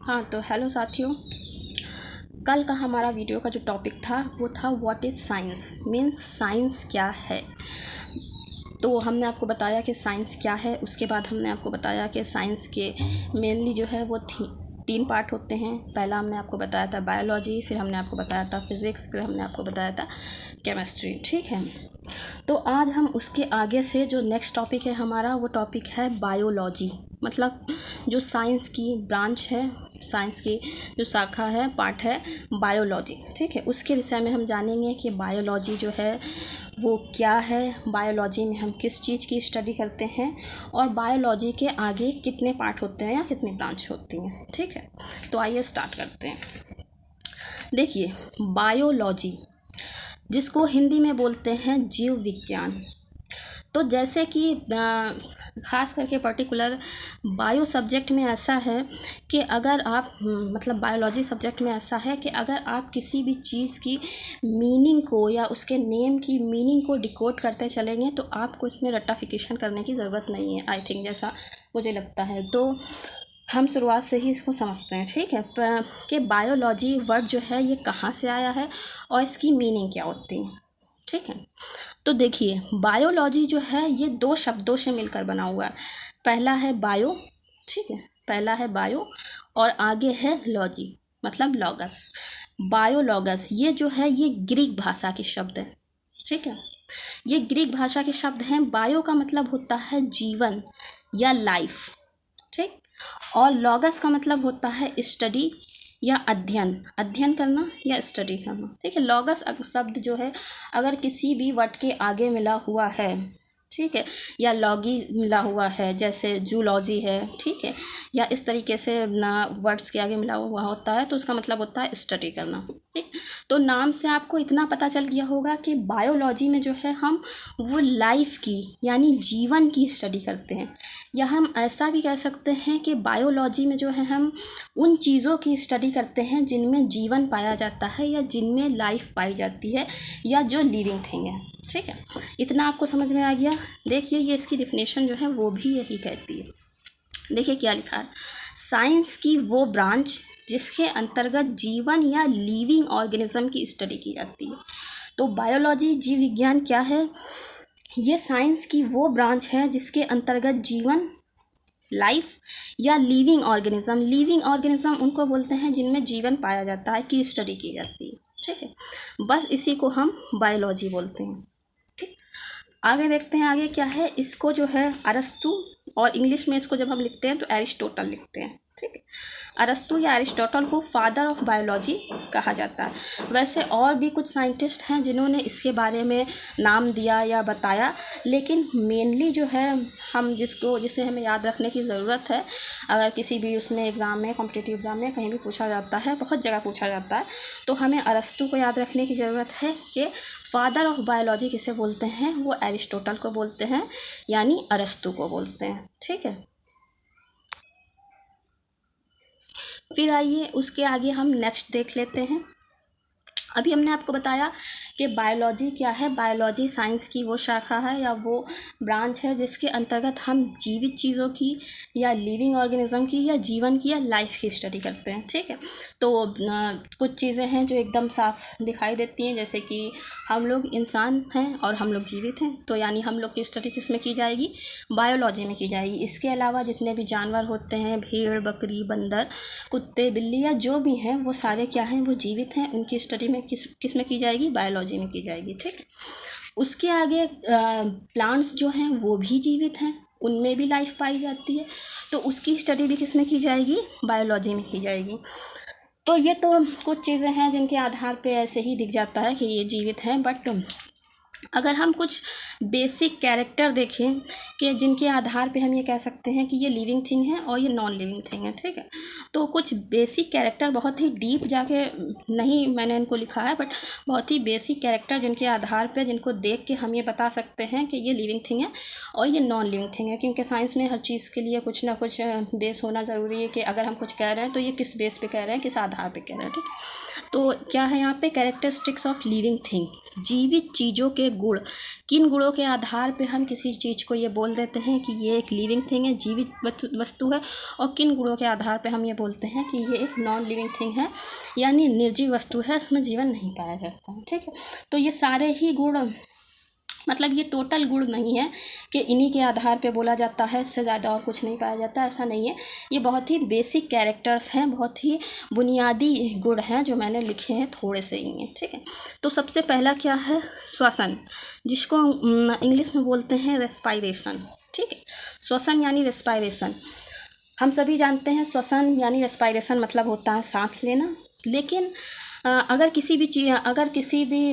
हाँ तो हेलो साथियों, कल का हमारा वीडियो का जो टॉपिक था वो था what is science, means science क्या है। तो हमने आपको बताया कि साइंस क्या है। उसके बाद हमने आपको बताया कि साइंस के मेनली जो है वो तीन पार्ट होते हैं। पहला हमने आपको बताया था बायोलॉजी, फिर हमने आपको बताया था फिज़िक्स, फिर हमने आपको बताया था केमिस्ट्री। ठीक है, तो आज हम उसके आगे से जो नेक्स्ट टॉपिक है हमारा, वो टॉपिक है बायोलॉजी, मतलब जो साइंस की ब्रांच है, साइंस की जो शाखा है, पार्ट है बायोलॉजी। ठीक है, उसके विषय में हम जानेंगे कि बायोलॉजी जो है वो क्या है, बायोलॉजी में हम किस चीज़ की स्टडी करते हैं, और बायोलॉजी के आगे कितने पार्ट होते हैं या कितनी ब्रांच होती हैं। ठीक है, तो आइए स्टार्ट करते हैं। देखिए, बायोलॉजी जिसको हिंदी में बोलते हैं जीव विज्ञान, तो जैसे कि ख़ास करके पर्टिकुलर बायो सब्जेक्ट में ऐसा है कि अगर आप मतलब बायोलॉजी सब्जेक्ट में ऐसा है कि अगर आप किसी भी चीज़ की मीनिंग को या उसके नेम की मीनिंग को डिकोड करते चलेंगे तो आपको इसमें रट्टाफिकेशन करने की ज़रूरत नहीं है, आई थिंक, जैसा मुझे लगता है। तो हम शुरुआत से ही इसको समझते हैं। ठीक है, कि बायोलॉजी वर्ड जो है ये कहाँ से आया है और इसकी मीनिंग क्या होती है। ठीक है, तो देखिए, बायोलॉजी जो है ये दो शब्दों से मिलकर बना हुआ है। पहला है बायो, ठीक है, पहला है बायो और आगे है लॉजी, मतलब लॉगस। बायोलॉगस ये जो है ये ग्रीक भाषा के शब्द है। ठीक है, ये ग्रीक भाषा के शब्द हैं। बायो का मतलब होता है जीवन या लाइफ, ठीक, और लॉगस का मतलब होता है स्टडी या अध्ययन, अध्ययन करना या स्टडी करना। ठीक है, लॉगस शब्द जो है अगर किसी भी वर्ड के आगे मिला हुआ है, ठीक है, या लॉगी मिला हुआ है, जैसे जूलॉजी है, ठीक है, या इस तरीके से ना वर्ड्स के आगे मिला हुआ होता है तो उसका मतलब होता है स्टडी करना। ठीक, तो नाम से आपको इतना पता चल गया होगा कि बायोलॉजी में जो है हम वो लाइफ की यानी जीवन की स्टडी करते हैं, या हम ऐसा भी कह सकते हैं कि बायोलॉजी में जो है हम उन चीज़ों की स्टडी करते हैं जिनमें जीवन पाया जाता है या जिनमें लाइफ पाई जाती है या जो लिविंग थिंग है। ठीक है, इतना आपको समझ में आ गया। देखिए, ये इसकी डिफिनेशन जो है वो भी यही कहती है। देखिए क्या लिखा है, साइंस की वो ब्रांच जिसके अंतर्गत जीवन या लिविंग ऑर्गेनिज्म की स्टडी की जाती है। तो बायोलॉजी, जीव विज्ञान क्या है? ये साइंस की वो ब्रांच है जिसके अंतर्गत जीवन, लाइफ या लिविंग ऑर्गेनिज्म, लिविंग ऑर्गेनिज्म उनको बोलते हैं जिनमें जीवन पाया जाता है, की स्टडी की जाती है। ठीक है, बस इसी को हम बायोलॉजी बोलते हैं। ठीक, आगे देखते हैं, आगे क्या है। इसको जो है अरस्तु, और इंग्लिश में इसको जब हम लिखते हैं तो एरिस्टोटल लिखते हैं। ठीक है, अरस्तु या एरिस्टोटल को फादर ऑफ बायोलॉजी कहा जाता है। वैसे और भी कुछ साइंटिस्ट हैं जिन्होंने इसके बारे में नाम दिया या बताया, लेकिन मेनली जो है हम जिसे हमें याद रखने की ज़रूरत है, अगर किसी भी उसमें एग्ज़ाम में, कॉम्पिटिटिव एग्ज़ाम में कहीं भी पूछा जाता है, बहुत जगह पूछा जाता है, तो हमें अरस्तु को याद रखने की ज़रूरत है कि फादर ऑफ बायोलॉजी किसे बोलते हैं, वो एरिस्टोटल को बोलते हैं, यानी अरस्तु को बोलते हैं। ठीक है, फिर आइए उसके आगे हम नेक्स्ट देख लेते हैं। अभी हमने आपको बताया कि बायोलॉजी क्या है। बायोलॉजी साइंस की वो शाखा है या वो ब्रांच है जिसके अंतर्गत हम जीवित चीज़ों की या लिविंग ऑर्गेनिज्म की या जीवन की या लाइफ की स्टडी करते हैं। ठीक है, तो कुछ चीज़ें हैं जो एकदम साफ दिखाई देती हैं, जैसे कि हम लोग इंसान हैं और हम लोग जीवित हैं, तो यानी हम लोग की स्टडी किस में की जाएगी, बायोलॉजी में की जाएगी। इसके अलावा जितने भी जानवर होते हैं, भेड़, बकरी, बंदर, कुत्ते, बिल्ली या जो भी हैं, वो सारे क्या हैं, वो जीवित हैं, उनकी स्टडी में किस में की जाएगी, बायोलॉजी में की जाएगी। ठीक, उसके आगे प्लांट्स जो हैं वो भी जीवित हैं, उनमें भी लाइफ पाई जाती है, तो उसकी स्टडी भी किस में की जाएगी, बायोलॉजी में की जाएगी। तो ये तो कुछ चीज़ें हैं जिनके आधार पे ऐसे ही दिख जाता है कि ये जीवित हैं, बट अगर हम कुछ बेसिक कैरेक्टर देखें कि जिनके आधार पे हम ये कह सकते हैं कि ये लिविंग थिंग है और ये नॉन लिविंग थिंग है। ठीक है, तो कुछ बेसिक कैरेक्टर, बहुत ही डीप जाके नहीं मैंने इनको लिखा है, बट बहुत ही बेसिक कैरेक्टर जिनके आधार पे, जिनको देख के हम ये बता सकते हैं कि ये लिविंग थिंग है और ये नॉन लिविंग थिंग है, क्योंकि साइंस में हर चीज़ के लिए कुछ ना कुछ बेस होना ज़रूरी है कि अगर हम कुछ कह रहे हैं तो ये किस बेस पे कह रहे हैं, किस आधार पे कह रहे हैं। ठीक, तो क्या है यहाँ पे कैरेक्टरिस्टिक्स ऑफ लिविंग थिंग, जीवित चीज़ों के गुण, किन गुणों के आधार पे हम किसी चीज़ को ये बोल देते हैं कि ये एक लिविंग थिंग है, जीवित वस्तु है, और किन गुणों के आधार पे हम ये बोलते हैं कि ये एक नॉन लिविंग थिंग है, यानी निर्जीव वस्तु है, इसमें जीवन नहीं पाया जाता है। ठीक है, तो ये सारे ही गुण, मतलब ये टोटल गुण नहीं है कि इन्हीं के आधार पे बोला जाता है, इससे ज़्यादा और कुछ नहीं पाया जाता, ऐसा नहीं है। ये बहुत ही बेसिक कैरेक्टर्स हैं, बहुत ही बुनियादी गुण हैं जो मैंने लिखे हैं, थोड़े से ही हैं। ठीक है, तो सबसे पहला क्या है, श्वसन, जिसको इंग्लिश में बोलते हैं रेस्पायरेशन। ठीक है, श्वसन यानी रेस्पायरेशन। हम सभी जानते हैं श्वसन यानी रेस्पायरेशन मतलब होता है सांस लेना, लेकिन अगर किसी भी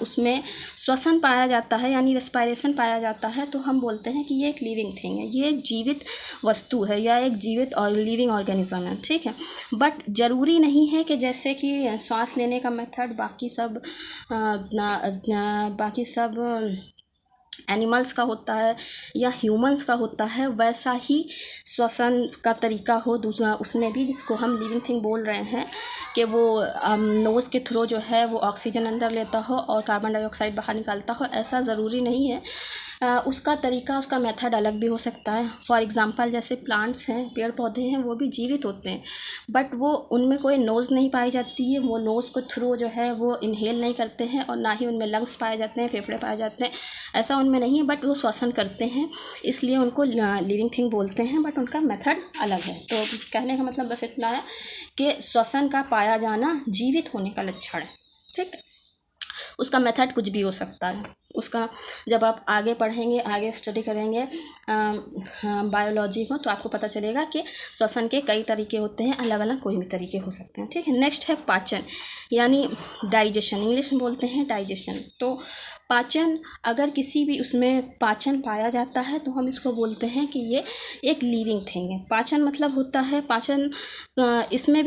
उसमें श्वसन पाया जाता है यानी रेस्पायरेशन पाया जाता है, तो हम बोलते हैं कि ये एक लिविंग थिंग है, ये एक जीवित वस्तु है या एक जीवित और लिविंग ऑर्गेनिज्म है। ठीक है, बट ज़रूरी नहीं है कि जैसे कि सांस लेने का मेथड बाकी सब एनिमल्स का होता है या ह्यूमंस का होता है, वैसा ही श्वसन का तरीका हो दूसरा उसमें भी, जिसको हम लिविंग थिंग बोल रहे हैं, कि वो नोज़ के थ्रू जो है वो ऑक्सीजन अंदर लेता हो और कार्बन डाइऑक्साइड बाहर निकालता हो, ऐसा ज़रूरी नहीं है। उसका तरीका, उसका मेथड अलग भी हो सकता है। फॉर एग्ज़ाम्पल जैसे प्लांट्स हैं, पेड़ पौधे हैं, वो भी जीवित होते हैं, बट वो उनमें कोई नोज़ नहीं पाई जाती है, वो नोज़ को थ्रू जो है वो इनहेल नहीं करते हैं, और ना ही उनमें लंग्स पाए जाते हैं, फेफड़े पाए जाते हैं, ऐसा उनमें नहीं है, बट वो श्वसन करते हैं, इसलिए उनको लिविंग थिंग बोलते हैं, बट उनका मेथड अलग है। तो कहने का मतलब बस इतना है कि श्वसन का पाया जाना जीवित होने का लक्षण है। ठीक है, उसका मेथड कुछ भी हो सकता है, उसका जब आप आगे पढ़ेंगे, आगे स्टडी करेंगे बायोलॉजी को, तो आपको पता चलेगा कि श्वसन के कई तरीके होते हैं, अलग अलग कोई भी तरीके हो सकते हैं। ठीक है, नेक्स्ट है पाचन यानी डाइजेशन, इंग्लिश में बोलते हैं डाइजेशन। तो पाचन, अगर किसी भी उसमें पाचन पाया जाता है तो हम इसको बोलते हैं कि ये एक लिविंग थिंग है। पाचन मतलब होता है, पाचन इसमें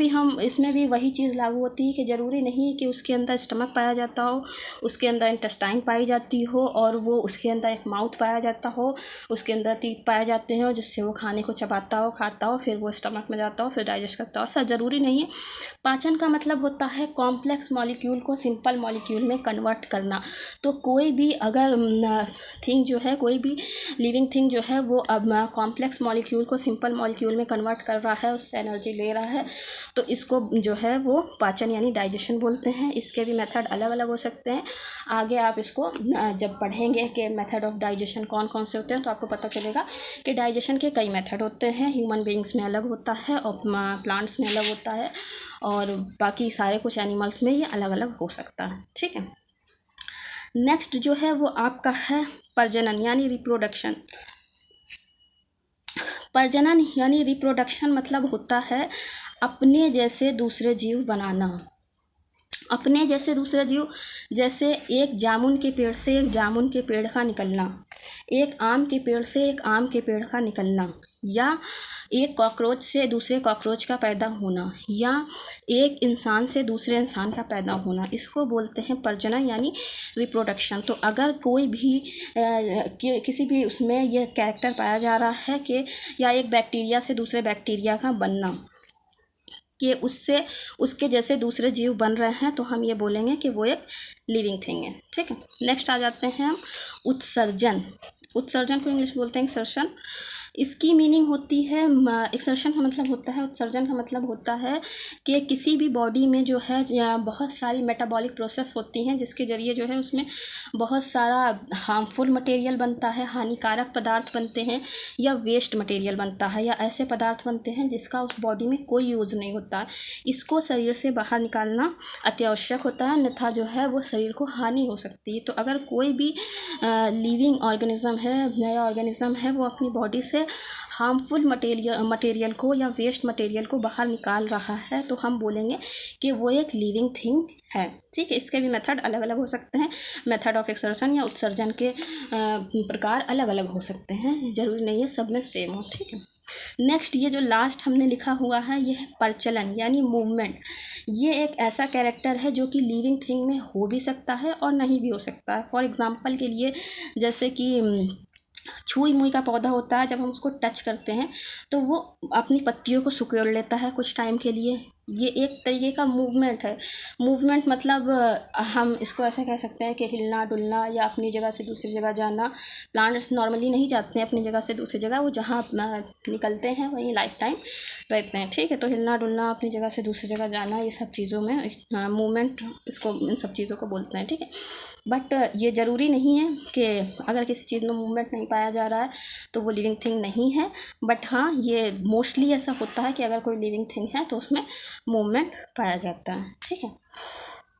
भी वही चीज़ लागू होती है कि ज़रूरी नहीं है कि उसके अंदर स्टमक पाया जाता हो, उसके अंदर इंटेस्टाइन पाई जाती हो, और वो उसके अंदर एक माउथ पाया जाता हो, उसके अंदर टीथ पाए जाते हैं जिससे वो खाने को चबाता हो, खाता हो, फिर वो स्टमक में जाता हो, फिर डाइजेस्ट करता हो, ऐसा ज़रूरी नहीं है। पाचन का मतलब होता है कॉम्प्लेक्स मॉलिक्यूल को सिंपल मॉलिक्यूल में कन्वर्ट करना। तो कोई भी अगर थिंग जो है, कोई भी लिविंग थिंग जो है, वो अब कॉम्प्लेक्स मॉलिक्यूल को सिंपल मॉलिक्यूल में कन्वर्ट कर रहा है, उससे एनर्जी ले रहा है, तो इसको जो है वो पाचन यानी डाइजेशन बोलते हैं। इसके भी मेथड अलग अलग हो सकते हैं, आगे आप इसको जब पढ़ेंगे कि मेथड ऑफ डाइजेशन कौन कौन से होते हैं, तो आपको पता चलेगा कि डाइजेशन के कई मेथड होते हैं। ह्यूमन बीइंग्स में अलग होता है, और प्लांट्स में अलग होता है, और बाकी सारे कुछ एनिमल्स में ये अलग अलग हो सकता है। ठीक है, नेक्स्ट जो है वो आपका है प्रजनन यानी रिप्रोडक्शन। प्रजनन यानी रिप्रोडक्शन मतलब होता है अपने जैसे दूसरे जीव बनाना। अपने जैसे दूसरे जीव, जैसे एक जामुन के पेड़ से एक जामुन के पेड़ का निकलना, एक आम के पेड़ से एक आम के पेड़ का निकलना, या एक कॉकरोच से दूसरे कॉकरोच का पैदा होना, या एक इंसान से दूसरे इंसान का पैदा होना, इसको बोलते हैं प्रजनन यानी रिप्रोडक्शन। तो अगर कोई भी किसी भी उसमें यह कैरेक्टर पाया जा रहा है कि या एक बैक्टीरिया से दूसरे बैक्टीरिया का बनना, कि उससे उसके जैसे दूसरे जीव बन रहे हैं, तो हम ये बोलेंगे कि वो एक लिविंग थिंग है। ठीक है, नेक्स्ट आ जाते हैं हम उत्सर्जन। उत्सर्जन को इंग्लिश बोलते हैं एक्सर्शन। इसकी मीनिंग होती है, एक्सर्शन का मतलब होता है, उत्सर्जन का मतलब होता है कि किसी भी बॉडी में जो है बहुत सारी मेटाबॉलिक प्रोसेस होती हैं, जिसके ज़रिए जो है उसमें बहुत सारा हार्मफुल मटेरियल बनता है, हानिकारक पदार्थ बनते हैं, या वेस्ट मटेरियल बनता है, या ऐसे पदार्थ बनते हैं जिसका उस बॉडी में कोई यूज़ नहीं होता। इसको शरीर से बाहर निकालना अत्यावश्यक होता है, अन्यथा जो है वो शरीर को हानि हो सकती है। तो अगर कोई भी लिविंग ऑर्गेनिज्म है, नया ऑर्गेनिज्म है, वो अपनी बॉडी से हार्मफुल मटेरियल को या वेस्ट मटेरियल को बाहर निकाल रहा है, तो हम बोलेंगे कि वो एक लिविंग थिंग है। ठीक है, इसके भी मेथड अलग अलग हो सकते हैं, मेथड ऑफ एक्सर्शन या उत्सर्जन के प्रकार अलग अलग हो सकते हैं, ज़रूरी नहीं है सब में सेम हो। ठीक है, नेक्स्ट ये जो लास्ट हमने लिखा हुआ है, ये है प्रचलन यानी मूवमेंट। ये एक ऐसा कैरेक्टर है जो कि लिविंग थिंग में हो भी सकता है और नहीं भी हो सकता है। फॉर एग्जांपल के लिए, जैसे कि छुई मुई का पौधा होता है, जब हम उसको टच करते हैं तो वो अपनी पत्तियों को सिकोड़ लेता है कुछ टाइम के लिए, ये एक तरीके का मूवमेंट है। मूवमेंट मतलब हम इसको ऐसे कह सकते हैं कि हिलना डुलना या अपनी जगह से दूसरी जगह जाना। प्लांट्स नॉर्मली नहीं जाते हैं अपनी जगह से दूसरी जगह, वो जहाँ निकलते हैं वहीं लाइफ टाइम रहते हैं, ठीक है। तो हिलना डुलना, अपनी जगह से दूसरी जगह जाना, ये सब चीज़ों में मूवमेंट, इसको इन सब चीज़ों को बोलते हैं, ठीक है। बट ये ज़रूरी नहीं है कि अगर किसी चीज़ में मूवमेंट नहीं पाया जा रहा है तो वो लिविंग थिंग नहीं है। बट हाँ, ये मोस्टली ऐसा होता है कि अगर कोई लिविंग थिंग है तो उसमें मूवमेंट पाया जाता है, ठीक है।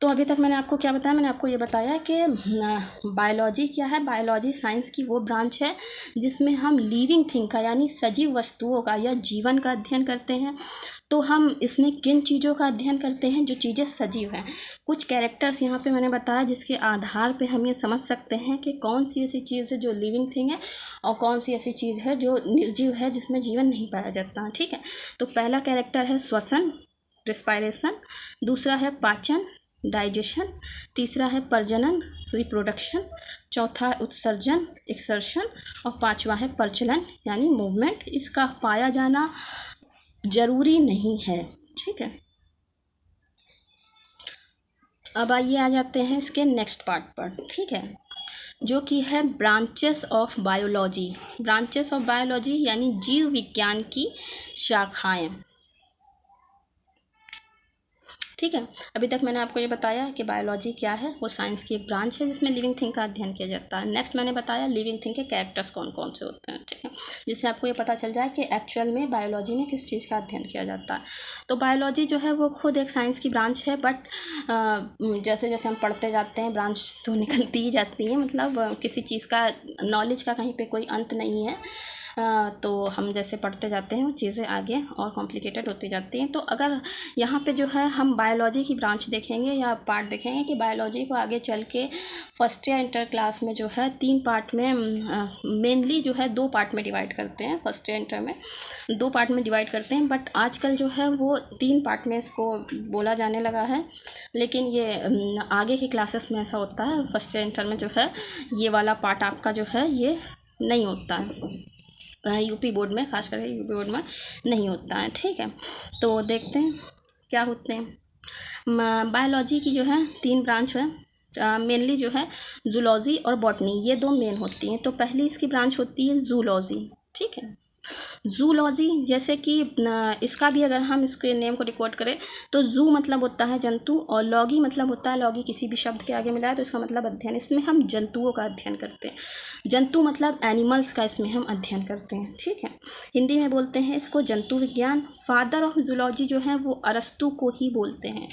तो अभी तक मैंने आपको क्या बताया, मैंने आपको ये बताया कि बायोलॉजी क्या है। बायोलॉजी साइंस की वो ब्रांच है जिसमें हम लिविंग थिंग का यानी सजीव वस्तुओं का या जीवन का अध्ययन करते हैं। तो हम इसमें किन चीज़ों का अध्ययन करते हैं? जो चीज़ें सजीव हैं। कुछ कैरेक्टर्स यहाँ पे मैंने बताया जिसके आधार पे हम ये समझ सकते हैं कि कौन सी ऐसी चीज़ है जो लिविंग थिंग है और कौन सी ऐसी चीज़ है जो निर्जीव है, जिसमें जीवन नहीं पाया जाता, ठीक है। तो पहला कैरेक्टर है श्वसन, रिस्पायरेशन। दूसरा है पाचन, डाइजेशन। तीसरा है प्रजनन, रिप्रोडक्शन। चौथा उत्सर्जन, एक्सर्शन। और पांचवा है प्रचलन यानी मूवमेंट। इसका पाया जाना जरूरी नहीं है, ठीक है। अब आइए आ जाते हैं इसके नेक्स्ट पार्ट पर, ठीक है, जो कि है branches of biology. Branches of biology यानी जीव विज्ञान की शाखाएं, ठीक है। अभी तक मैंने आपको ये बताया कि बायोलॉजी क्या है, वो साइंस की एक ब्रांच है जिसमें लिविंग थिंग का अध्ययन किया जाता है। नेक्स्ट मैंने बताया लिविंग थिंग के कैरेक्टर्स कौन कौन से होते हैं, ठीक है, जिससे आपको ये पता चल जाए कि एक्चुअल में बायोलॉजी में किस चीज़ का अध्ययन किया जाता है। तो बायोलॉजी जो है वो खुद एक साइंस की ब्रांच है, बट जैसे जैसे हम पढ़ते जाते हैं ब्रांच तो निकलती ही जाती है, मतलब किसी चीज़ का नॉलेज का कहीं पर कोई अंत नहीं है। तो हम जैसे पढ़ते जाते हैं वो चीज़ें आगे और कॉम्प्लिकेटेड होती जाती हैं। तो अगर यहाँ पे जो है हम बायोलॉजी की ब्रांच देखेंगे या पार्ट देखेंगे कि बायोलॉजी को आगे चल के फर्स्ट या इंटर क्लास में जो है 3 पार्ट में, मेनली जो है 2 पार्ट में डिवाइड करते हैं। फर्स्ट या इंटर में 2 पार्ट में डिवाइड करते हैं, बट आजकल जो है वो 3 पार्ट में इसको बोला जाने लगा है। लेकिन ये आगे की क्लासेस में ऐसा होता है, फर्स्ट या इंटर में जो है ये वाला पार्ट आपका जो है ये नहीं होता है, यूपी बोर्ड में, खास करके यूपी बोर्ड में नहीं होता है, ठीक है। तो देखते हैं क्या होते हैं। बायोलॉजी की जो है 3 ब्रांच है, मेनली जो है जूलॉजी और बॉटनी, ये 2 मेन होती हैं। तो पहली इसकी ब्रांच होती है जूलॉजी, ठीक है। जूलॉजी जैसे कि इसका भी अगर हम इसके नेम को रिकॉर्ड करें तो जू मतलब होता है जंतु और लॉगी मतलब होता है, लॉगी किसी भी शब्द के आगे मिला है तो इसका मतलब अध्ययन। इसमें हम जंतुओं का अध्ययन करते हैं। जंतु मतलब एनिमल्स का इसमें हम अध्ययन करते हैं, ठीक है। हिंदी में बोलते हैं इसको जंतु विज्ञान। फादर ऑफ जूलॉजी जो है वो अरस्तु को ही बोलते हैं।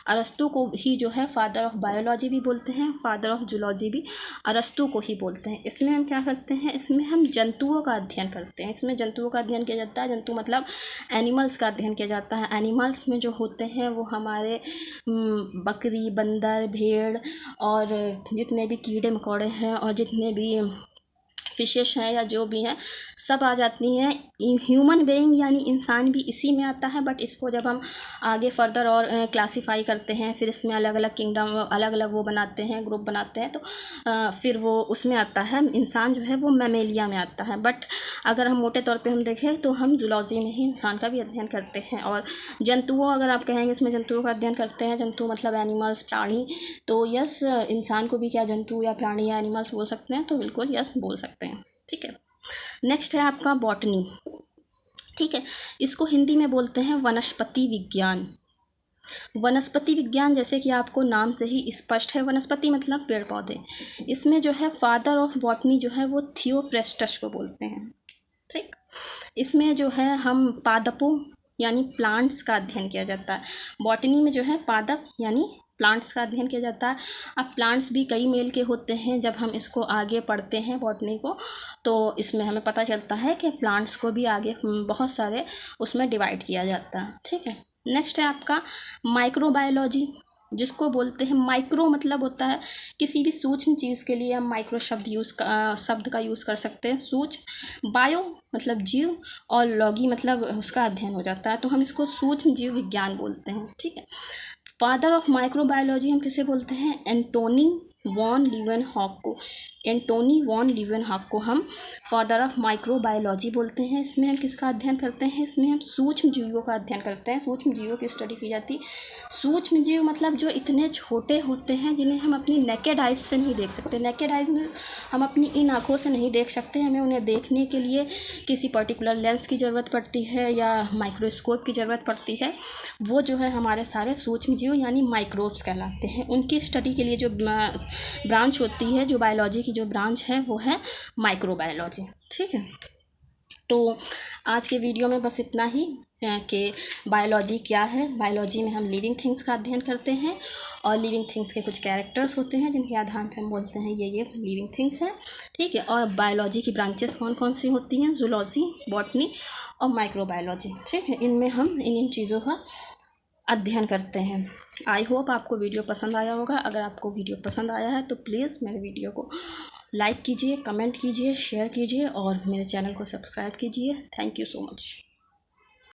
अरस्तु को ही जो है फादर ऑफ बायोलॉजी भी बोलते हैं, फादर ऑफ जूलॉजी भी अरस्तु को ही बोलते हैं। इसमें हम क्या करते हैं, इसमें हम जंतुओं का अध्ययन करते हैं। इसमें जंतुओं का अध्ययन किया जाता है। जंतु मतलब एनिमल्स का अध्ययन किया जाता है। एनिमल्स में जो होते हैं वो हमारे बकरी, बंदर, भेड़ और जितने भी कीड़े मकोड़े हैं और जितने भी फिशेस हैं या जो भी हैं सब आ जाती हैं। ह्यूमन बीइंग यानी इंसान भी इसी में आता है, बट इसको जब हम आगे फर्दर और क्लासीफाई करते हैं, फिर इसमें अलग अलग किंगडम, अलग अलग वो बनाते हैं, ग्रुप बनाते हैं, तो फिर वो उसमें आता है। इंसान जो है वो मैमेलिया में आता है, बट अगर हम मोटे तौर पे हम देखें तो हम जूलॉजी में ही इंसान का भी अध्ययन करते हैं। और जंतुओं, अगर आप कहेंगे इसमें जंतुओं का अध्ययन करते हैं, जंतु मतलब एनिमल्स, प्राणी, तो यस, इंसान को भी क्या जंतु या प्राणी या एनिमल्स बोल सकते हैं, तो बिल्कुल यस बोल सकते हैं, ठीक है। नेक्स्ट है आपका बॉटनी, ठीक है। इसको हिंदी में बोलते हैं वनस्पति विज्ञान। वनस्पति विज्ञान जैसे कि आपको नाम से ही स्पष्ट है, वनस्पति मतलब पेड़ पौधे। इसमें जो है फादर ऑफ बॉटनी जो है वो थियोफ्रेस्टस को बोलते हैं, ठीक। इसमें जो है हम पादपों यानी प्लांट्स का अध्ययन किया जाता है। बॉटनी में जो है पादप यानी प्लांट्स का अध्ययन किया जाता है। अब प्लांट्स भी कई मेल के होते हैं। जब हम इसको आगे पढ़ते हैं बॉटनी को, तो इसमें हमें पता चलता है कि प्लांट्स को भी आगे बहुत सारे उसमें डिवाइड किया जाता है, ठीक है। नेक्स्ट है आपका माइक्रोबायोलॉजी, जिसको बोलते हैं, माइक्रो मतलब होता है किसी भी सूक्ष्म चीज़ के लिए हम माइक्रो शब्द का यूज़ कर सकते हैं, सूक्ष्म। बायो मतलब जीव और लॉगी मतलब उसका अध्ययन हो जाता है, तो हम इसको सूक्ष्म जीव विज्ञान बोलते हैं, ठीक है। फादर ऑफ माइक्रोबायोलॉजी हम किसे बोलते हैं, एंटोनी वॉन लीवेनहॉक को, एंटोनी वॉन लीवेनहॉक को हम फादर ऑफ माइक्रोबायोलॉजी बोलते हैं। इसमें हम किसका अध्ययन करते हैं? इसमें हम सूक्ष्म जीवों का अध्ययन करते हैं। सूक्ष्म जीवों की स्टडी की जाती। सूक्ष्म जीव मतलब जो इतने छोटे होते हैं जिन्हें हम अपनी नेकेड आइज से नहीं देख सकते। नेकेड आइज में हम अपनी इन आँखों से नहीं देख सकते, हमें उन्हें देखने के लिए किसी पर्टिकुलर लेंस की ज़रूरत पड़ती है या माइक्रोस्कोप की ज़रूरत पड़ती है। वो जो है हमारे सारे सूक्ष्म जीव यानी माइक्रोब्स कहलाते हैं। उनकी स्टडी के लिए जो ब्रांच होती है, जो बायोलॉजी की जो ब्रांच है वो है माइक्रोबायोलॉजी। ठीक है, तो आज के वीडियो में बस इतना ही कि बायोलॉजी क्या है। बायोलॉजी में हम लिविंग थिंग्स का अध्ययन करते हैं और लिविंग थिंग्स के कुछ कैरेक्टर्स होते हैं जिनके आधार पर हम बोलते हैं ये लिविंग थिंग्स हैं। ठीक है, और बायोलॉजी की ब्रांचेस कौन कौन सी होती हैं? जूलॉजी, बॉटनी और माइक्रोबायोलॉजी। ठीक है, इनमें हम इन चीज़ों का अध्ययन करते हैं। आई होप आपको वीडियो पसंद आया होगा। अगर आपको वीडियो पसंद आया है तो प्लीज़ मेरे वीडियो को लाइक कीजिए, कमेंट कीजिए, शेयर कीजिए और मेरे चैनल को सब्सक्राइब कीजिए। Thank you so much.